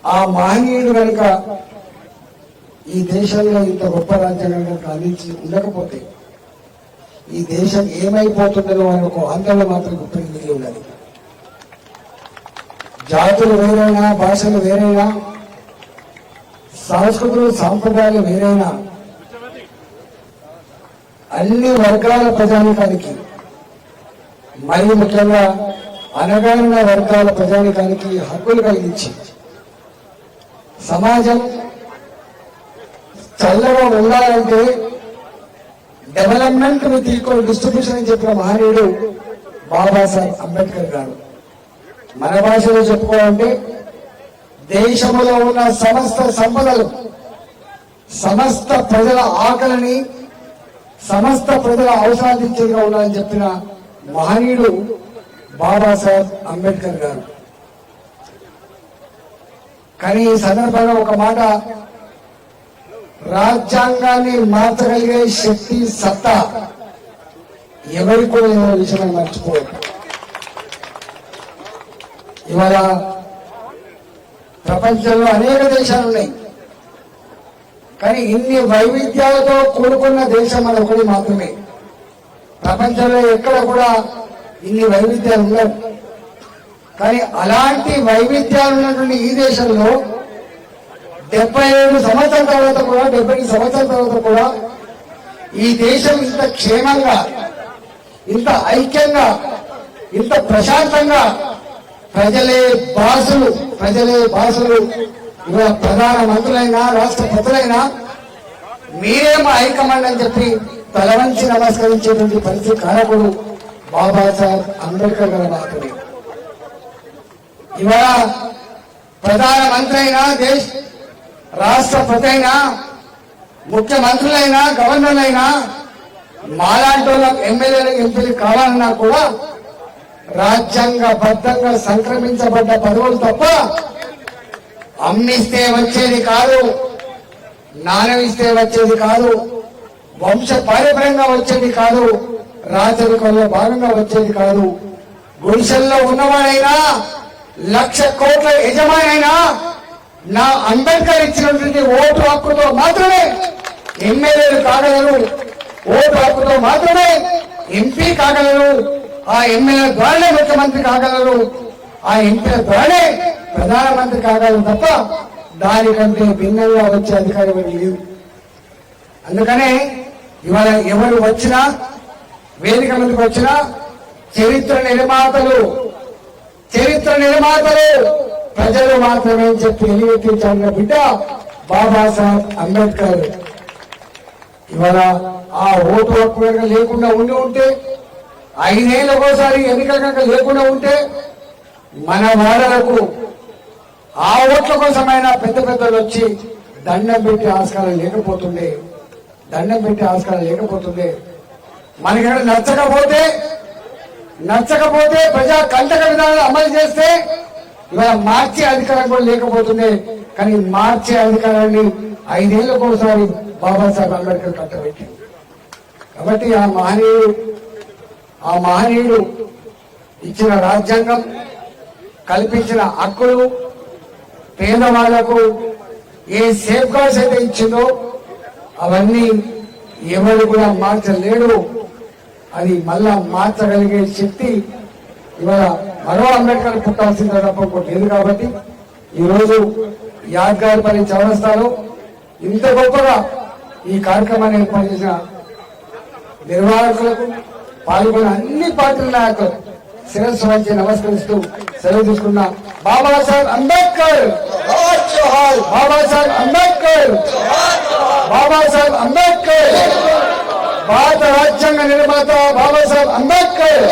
ఆ మహనీయుడు కనుక ఈ దేశంలో ఇంత గొప్ప రాజ్యాంగం కనుక అందించి ఉండకపోతే ఈ దేశం ఏమైపోతుందో అని ఒక ఆందోళన మాత్రం గొప్ప మిగిలి ఉన్నది. జాతులు వేరైనా, భాషలు వేరైనా, సంస్కృతులు సాంప్రదాయాలు వేరైనా అన్ని వర్గాల ప్రజానికానికి, మరియు ముఖ్యంగా అనగారిన వర్గాల ప్రజానికానికి హక్కులు కలిగించి సమాజం చల్లగా ఉండాలంటే డెవలప్మెంట్ విత్ ఈక్వల్ డిస్ట్రిబ్యూషన్ అని చెప్పిన మహనీయుడు బాబాసాహెబ్ అంబేద్కర్ గారు. మన భాషలో చెప్పుకోవాలంటే దేశంలో ఉన్న సమస్త సంపదలు, సమస్త ప్రజల ఆకలిని, సమస్త ప్రజల అవసరాలు ఇచ్చేదిగా ఉండాలని చెప్పిన మహనీయుడు బాబాసాహెబ్ అంబేద్కర్ గారు. కానీ ఈ సందర్భంగా ఒక మాట, రాజ్యాంగాన్ని మార్చగలిగే శక్తి, సత్తా ఎవరికి కూడా విషయం మర్చిపోదు. ఇవాళ ప్రపంచంలో అనేక దేశాలు ఉన్నాయి, కానీ ఇన్ని వైవిధ్యాలతో కూడుకున్న దేశం మన ఒకటి మాత్రమే. ప్రపంచంలో ఎక్కడ కూడా ఇన్ని వైవిధ్యాలు ఉండవు. కానీ అలాంటి వైవిధ్యాలు ఉన్నటువంటి ఈ దేశంలో 77 సంవత్సరాల తర్వాత కూడా, 70 సంవత్సరాల తర్వాత కూడా ఈ దేశం ఇంత క్షేమంగా, ఇంత ఐక్యంగా, ఇంత ప్రశాంతంగా ప్రజలే భాషలు ఇవాళ ప్రధాన మంత్రులైనా, రాష్ట్రపతులైనా మీరే మా హైకమాండ్ అని చెప్పి తల వంచి నమస్కరించేటువంటి పరిస్థితి కారకుడు బాబాసాహెబ్ అంబేద్కర్ గారు మాత్రమే. ఇవాళ ప్రధానమంత్రి అయినా, రాష్ట్రపతి అయినా, ముఖ్యమంత్రులైనా, గవర్నర్లైనా మాలాంటి వాళ్ళకి ఎమ్మెల్యేలు, ఎంపీలు కావాలన్నా కూడా రాజ్యాంగబద్ధంగా సంక్రమించబడ్డ పదవులు తప్ప అమ్మిస్తే వచ్చేది కాదు, నానవిస్తే వచ్చేది కాదు, వంశ పారంపర్యంగా వచ్చేది కాదు, రాజరికంలో భాగంగా వచ్చేది కాదు. గుడిసెల్లో ఉన్నవాడైనా, 1,00,000 కోట్ల యజమాని అయినా నా అంబేద్కర్ ఇచ్చినటువంటి ఓటు హక్కుతో మాత్రమే ఎమ్మెల్యేలు కాగలరు, ఓటు హక్కుతో మాత్రమే ఎంపీ కాగలరు, ఆ ఎమ్మెల్యే ద్వారానే ముఖ్యమంత్రి కాగలరు, ఆ ఎంపీల ద్వారానే ప్రధానమంత్రి కాగలరు తప్ప దానికంటే భిన్నంగా వచ్చే అధికారం లేదు. అందుకనే ఇవాళ ఎవరు వచ్చినా, వేదిక ముందుకు వచ్చినా చరిత్ర నిర్మాతలు ప్రజలు మాత్రమే చెప్పి ఎలివెత్తించాలన్న బిడ్డ బాబాసాహెబ్ అంబేద్కర్. ఇవాళ ఆ ఓటు హక్కు కనుక లేకుండా ఉంటే, 5 ఏళ్ళకోసారి ఎన్నికలు కనుక లేకుండా ఉంటే, మన వాడలకు ఆ ఓట్ల కోసమైనా పెద్దలు వచ్చి దండం పెట్టే ఆస్కారం లేకపోతుండే. మనకి నచ్చకపోతే ప్రజా కంటక విధానాలు అమలు చేస్తే ఇవాళ మార్చే అధికారం కూడా లేకపోతుంది. కానీ మార్చే అధికారాన్ని 5 ఏళ్ళకోసారి బాబాసాహెబ్ అంబేద్కర్ కట్టబెట్టింది. కాబట్టి ఆ మహనీయుడు ఇచ్చిన రాజ్యాంగం, కల్పించిన హక్కులు, పేదవాళ్లకు ఏ సేఫ్ గార్డ్స్ అయితే ఇచ్చిందో అవన్నీ ఎవరు కూడా మార్చలేడు. అది మళ్ళా మార్చగలిగే శక్తి ఇవాళ మరో అంబేద్కర్ పుట్టాల్సిందే తప్ప ఇంకోటి లేదు. కాబట్టి ఈరోజు యాద్గారిపల్లి చౌరస్తాలో ఇంత గొప్పగా ఈ కార్యక్రమాన్ని ఏర్పాటు చేసిన నిర్వాహకులకు, పాల్గొన్న అన్ని పార్టీల నాయకులు శిరస్సు వంచి నమస్కరిస్తూ సెలవు తీసుకున్న బాబాసాహెబ్ అంబేద్కర్, బాబాసాహెబ్ అంబేద్కర్, బాబాసాహెబ్ అంబేద్కర్, భారత రాజ్యాంగ నిర్మాత బాబాసాహెబ్ అంబేద్కర్.